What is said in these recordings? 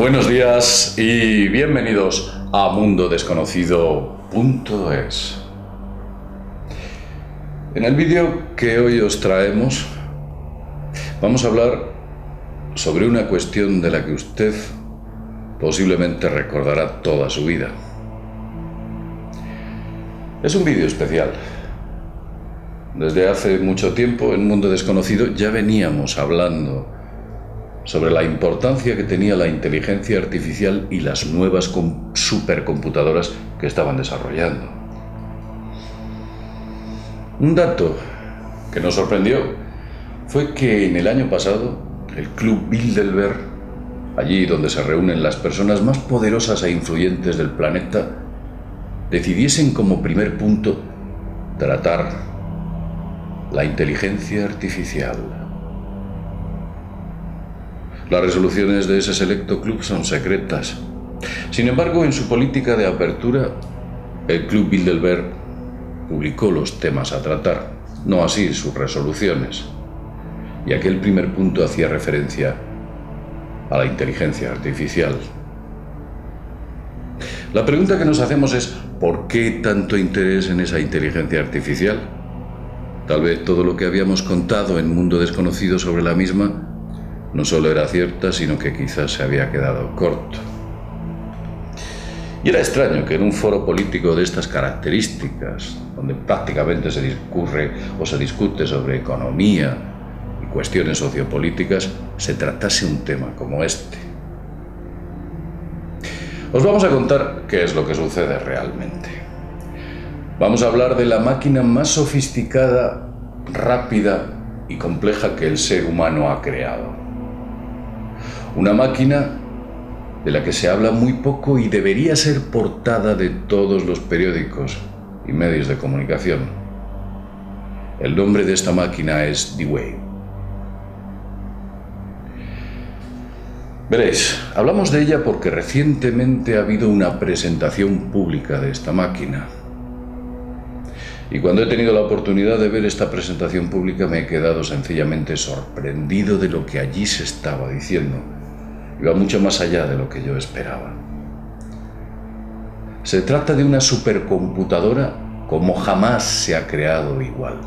Buenos días y bienvenidos a mundodesconocido.es. En el vídeo que hoy os traemos vamos a hablar sobre una cuestión de la que usted posiblemente recordará toda su vida. Es un vídeo especial. Desde hace mucho tiempo en Mundo Desconocido ya veníamos hablando sobre la importancia que tenía la inteligencia artificial y las nuevas supercomputadoras que estaban desarrollando. Un dato que nos sorprendió fue que en el año pasado el Club Bilderberg, allí donde se reúnen las personas más poderosas e influyentes del planeta, decidiesen como primer punto tratar la inteligencia artificial. Las resoluciones de ese selecto club son secretas. Sin embargo, en su política de apertura, el Club Bilderberg publicó los temas a tratar, no así sus resoluciones. Y aquel primer punto hacía referencia a la inteligencia artificial. La pregunta que nos hacemos es, ¿por qué tanto interés en esa inteligencia artificial? Tal vez todo lo que habíamos contado en Mundo Desconocido sobre la misma no solo era cierta, sino que quizás se había quedado corto. Y era extraño que en un foro político de estas características, donde prácticamente se discurre o se discute sobre economía y cuestiones sociopolíticas, se tratase un tema como este. Os vamos a contar qué es lo que sucede realmente. Vamos a hablar de la máquina más sofisticada, rápida y compleja que el ser humano ha creado. Una máquina de la que se habla muy poco y debería ser portada de todos los periódicos y medios de comunicación. El nombre de esta máquina es D-Wave. Veréis, hablamos de ella porque recientemente ha habido una presentación pública de esta máquina. Y cuando he tenido la oportunidad de ver esta presentación pública me he quedado sencillamente sorprendido de lo que allí se estaba diciendo. Iba mucho más allá de lo que yo esperaba. Se trata de una supercomputadora como jamás se ha creado igual.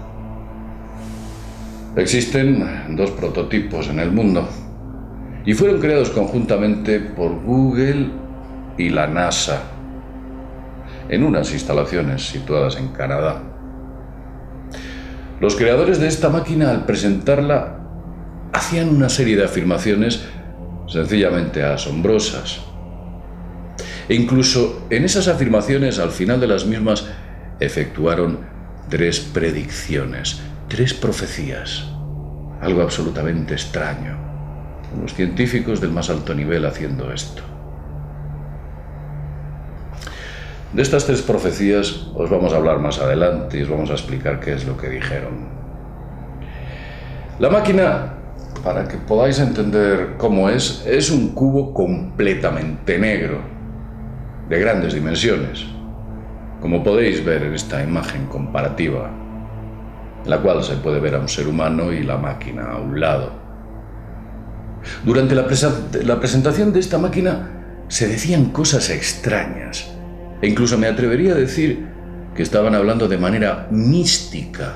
Existen dos prototipos en el mundo y fueron creados conjuntamente por Google y la NASA en unas instalaciones situadas en Canadá. Los creadores de esta máquina, al presentarla, hacían una serie de afirmaciones sencillamente asombrosas. E incluso en esas afirmaciones, al final de las mismas, efectuaron 3 predicciones, 3 profecías. Algo absolutamente extraño. Unos científicos del más alto nivel haciendo esto. De estas 3 profecías os vamos a hablar más adelante y os vamos a explicar qué es lo que dijeron. La máquina, para que podáis entender cómo es un cubo completamente negro, de grandes dimensiones, como podéis ver en esta imagen comparativa, en la cual se puede ver a un ser humano y la máquina a un lado. Durante la presentación de esta máquina se decían cosas extrañas, e incluso me atrevería a decir que estaban hablando de manera mística.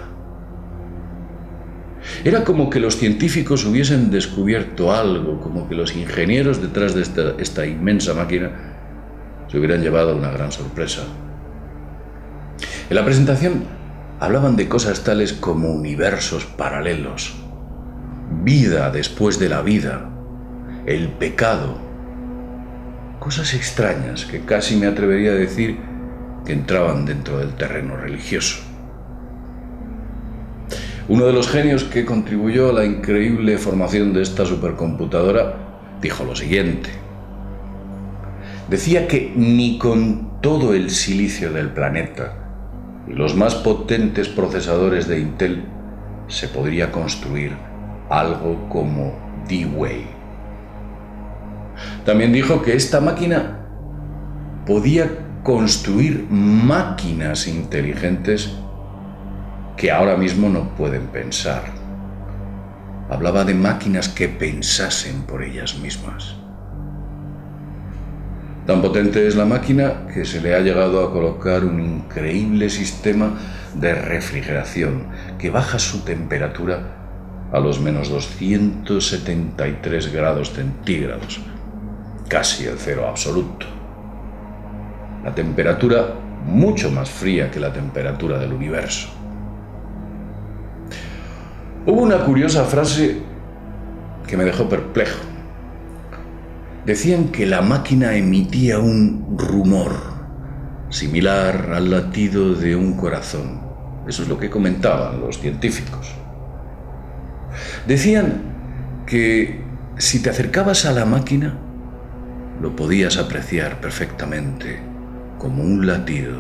Era como que los científicos hubiesen descubierto algo, como que los ingenieros detrás de esta inmensa máquina se hubieran llevado una gran sorpresa. En la presentación hablaban de cosas tales como universos paralelos, vida después de la vida, el pecado, cosas extrañas que casi me atrevería a decir que entraban dentro del terreno religioso. Uno de los genios que contribuyó a la increíble formación de esta supercomputadora dijo lo siguiente. Decía que ni con todo el silicio del planeta y los más potentes procesadores de Intel se podría construir algo como D-Wave. También dijo que esta máquina podía construir máquinas inteligentes que ahora mismo no pueden pensar. Hablaba de máquinas que pensasen por ellas mismas. Tan potente es la máquina que se le ha llegado a colocar un increíble sistema de refrigeración que baja su temperatura a los menos 273 grados centígrados, casi el cero absoluto. La temperatura mucho más fría que la temperatura del universo. Hubo una curiosa frase que me dejó perplejo. Decían que la máquina emitía un rumor similar al latido de un corazón. Eso es lo que comentaban los científicos. Decían que si te acercabas a la máquina, lo podías apreciar perfectamente, como un latido.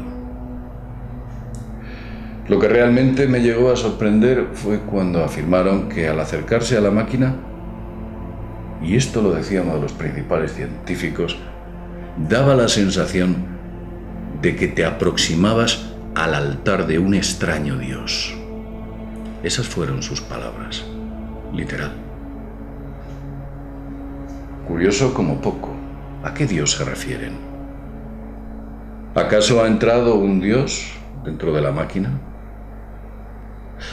Lo que realmente me llegó a sorprender fue cuando afirmaron que al acercarse a la máquina, y esto lo decía uno de los principales científicos, daba la sensación de que te aproximabas al altar de un extraño Dios. Esas fueron sus palabras, literal. Curioso como poco. ¿A qué Dios se refieren? ¿Acaso ha entrado un Dios dentro de la máquina?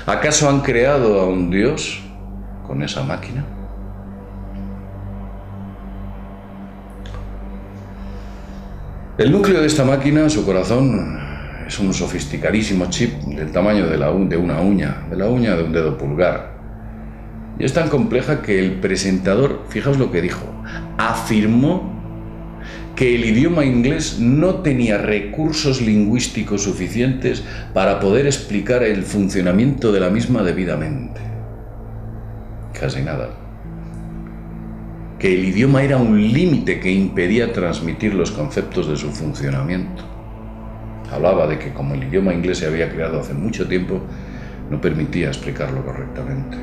¿Acaso han creado a un Dios con esa máquina? El núcleo de esta máquina, su corazón, es un sofisticadísimo chip del tamaño de una uña, de la uña de un dedo pulgar. Y es tan compleja que el presentador, fijaos lo que dijo, afirmó que el idioma inglés no tenía recursos lingüísticos suficientes para poder explicar el funcionamiento de la misma debidamente. Casi nada. Que el idioma era un límite que impedía transmitir los conceptos de su funcionamiento. Hablaba de que como el idioma inglés se había creado hace mucho tiempo, no permitía explicarlo correctamente.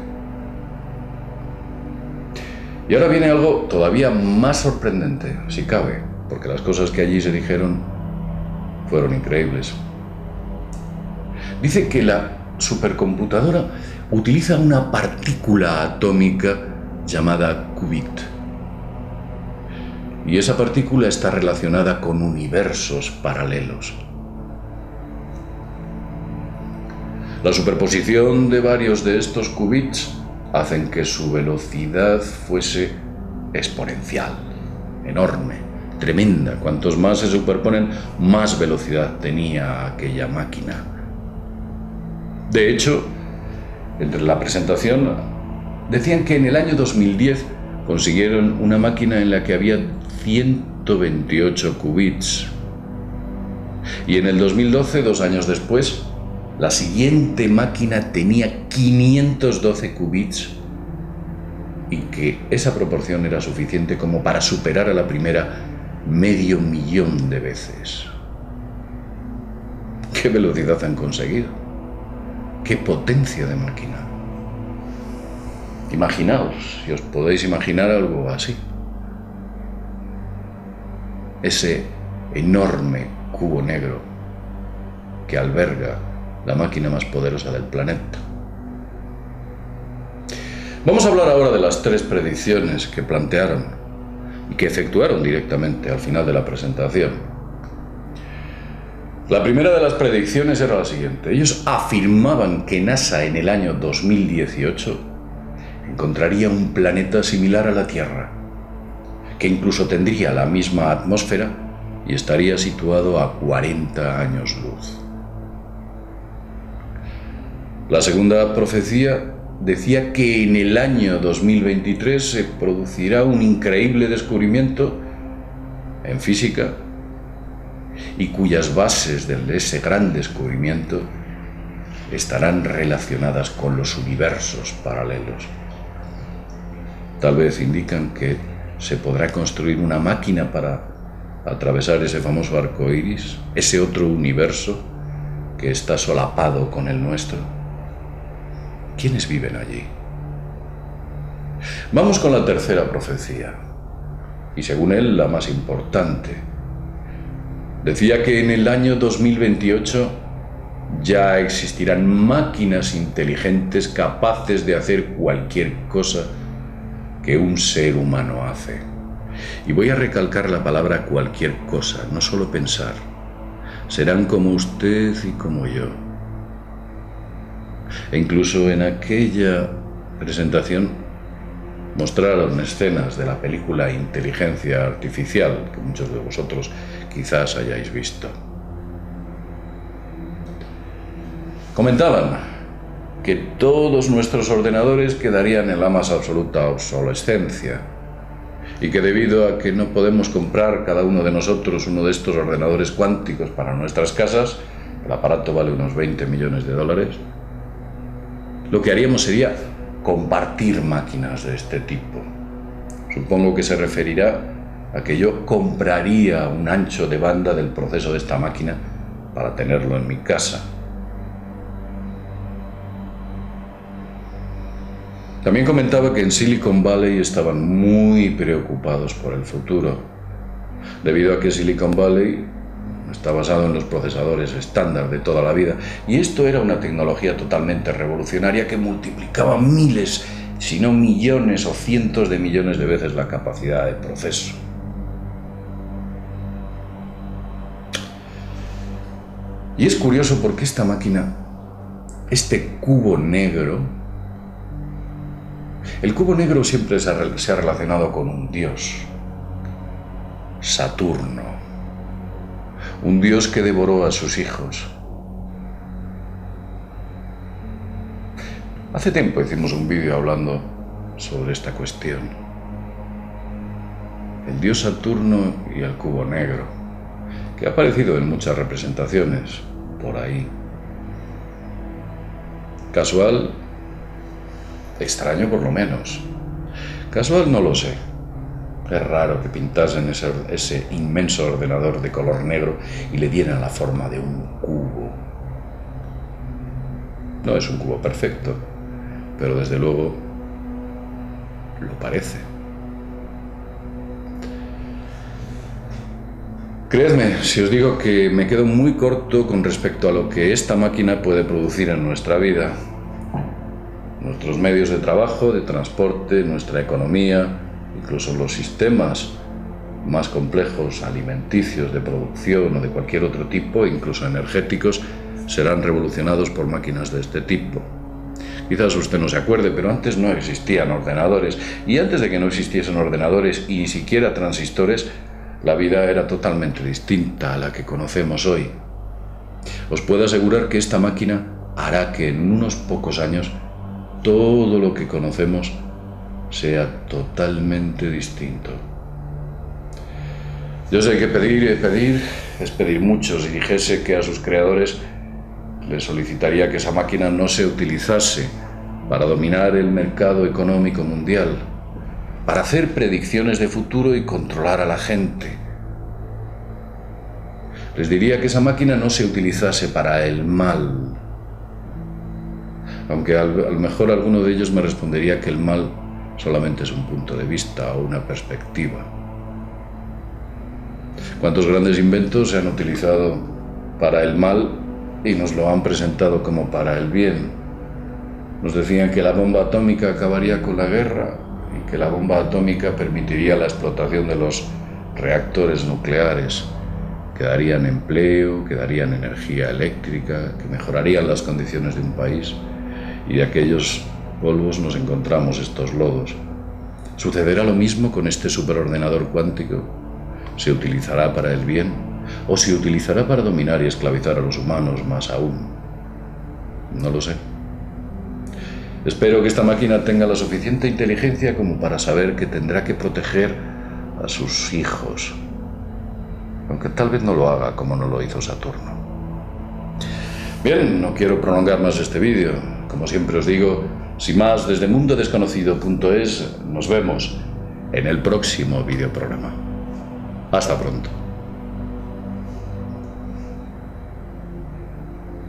Y ahora viene algo todavía más sorprendente, si cabe, porque las cosas que allí se dijeron fueron increíbles. Dice que la supercomputadora utiliza una partícula atómica llamada qubit. Y esa partícula está relacionada con universos paralelos. La superposición de varios de estos qubits hacen que su velocidad fuese exponencial, enorme, tremenda. Cuantos más se superponen, más velocidad tenía aquella máquina. De hecho, entre la presentación decían que en el año 2010 consiguieron una máquina en la que había 128 qubits. Y en el 2012, 2 años después, la siguiente máquina tenía 512 qubits y que esa proporción era suficiente como para superar a la primera 500.000 de veces. ¿Qué velocidad han conseguido? ¿Qué potencia de máquina? Imaginaos, si os podéis imaginar algo así. Ese enorme cubo negro que alberga la máquina más poderosa del planeta. Vamos a hablar ahora de las 3 predicciones que plantearon y que efectuaron directamente al final de la presentación. La primera de las predicciones era la siguiente. Ellos afirmaban que NASA en el año 2018 encontraría un planeta similar a la Tierra, que incluso tendría la misma atmósfera y estaría situado a 40 años luz. La segunda profecía decía que en el año 2023 se producirá un increíble descubrimiento en física y cuyas bases de ese gran descubrimiento estarán relacionadas con los universos paralelos. Tal vez indican que se podrá construir una máquina para atravesar ese famoso arco iris, ese otro universo que está solapado con el nuestro. ¿Quiénes viven allí? Vamos con la tercera profecía, y según él la más importante. Decía que en el año 2028 ya existirán máquinas inteligentes capaces de hacer cualquier cosa que un ser humano hace. Y voy a recalcar la palabra cualquier cosa, no solo pensar. Serán como usted y como yo. E incluso en aquella presentación mostraron escenas de la película Inteligencia Artificial, que muchos de vosotros quizás hayáis visto. Comentaban que todos nuestros ordenadores quedarían en la más absoluta obsolescencia y que debido a que no podemos comprar cada uno de nosotros uno de estos ordenadores cuánticos para nuestras casas, el aparato vale unos 20 millones de dólares, lo que haríamos sería compartir máquinas de este tipo. Supongo que se referirá a que yo compraría un ancho de banda del proceso de esta máquina para tenerlo en mi casa. También comentaba que en Silicon Valley estaban muy preocupados por el futuro, debido a que Silicon Valley está basado en los procesadores estándar de toda la vida, y esto era una tecnología totalmente revolucionaria que multiplicaba miles, si no millones o cientos de millones de veces la capacidad de proceso. Y es curioso porque esta máquina, este cubo negro, el cubo negro siempre se ha relacionado con un dios, Saturno, un dios que devoró a sus hijos. Hace tiempo hicimos un vídeo hablando sobre esta cuestión. El dios Saturno y el cubo negro, que ha aparecido en muchas representaciones por ahí. Casual, extraño por lo menos. Casual no lo sé. Es raro que pintasen ese inmenso ordenador de color negro y le dieran la forma de un cubo. No es un cubo perfecto, pero desde luego lo parece. Creedme si os digo que me quedo muy corto con respecto a lo que esta máquina puede producir en nuestra vida. Nuestros medios de trabajo, de transporte, nuestra economía, incluso los sistemas más complejos, alimenticios, de producción o de cualquier otro tipo, incluso energéticos, serán revolucionados por máquinas de este tipo. Quizás usted no se acuerde, pero antes no existían ordenadores, y antes de que no existiesen ordenadores y ni siquiera transistores, la vida era totalmente distinta a la que conocemos hoy. Os puedo asegurar que esta máquina hará que en unos pocos años todo lo que conocemos sea totalmente distinto. Yo sé que pedir es pedir mucho. Si dijese que a sus creadores les solicitaría que esa máquina no se utilizase para dominar el mercado económico mundial, para hacer predicciones de futuro y controlar a la gente. Les diría que esa máquina no se utilizase para el mal, aunque a lo mejor alguno de ellos me respondería que el mal solamente es un punto de vista o una perspectiva. ¿Cuántos grandes inventos se han utilizado para el mal y nos lo han presentado como para el bien? Nos decían que la bomba atómica acabaría con la guerra y que la bomba atómica permitiría la explotación de los reactores nucleares, que darían empleo, que darían energía eléctrica, que mejorarían las condiciones de un país. Y de aquellos polvos nos encontramos estos lodos. ¿Sucederá lo mismo con este superordenador cuántico? ¿Se utilizará para el bien o se utilizará para dominar y esclavizar a los humanos más aún? No lo sé. Espero que esta máquina tenga la suficiente inteligencia como para saber que tendrá que proteger a sus hijos, aunque tal vez no lo haga como no lo hizo Saturno. Bien, no quiero prolongar más este vídeo. Como siempre os digo, sin más, desde mundodesconocido.es nos vemos en el próximo videoprograma. Hasta pronto.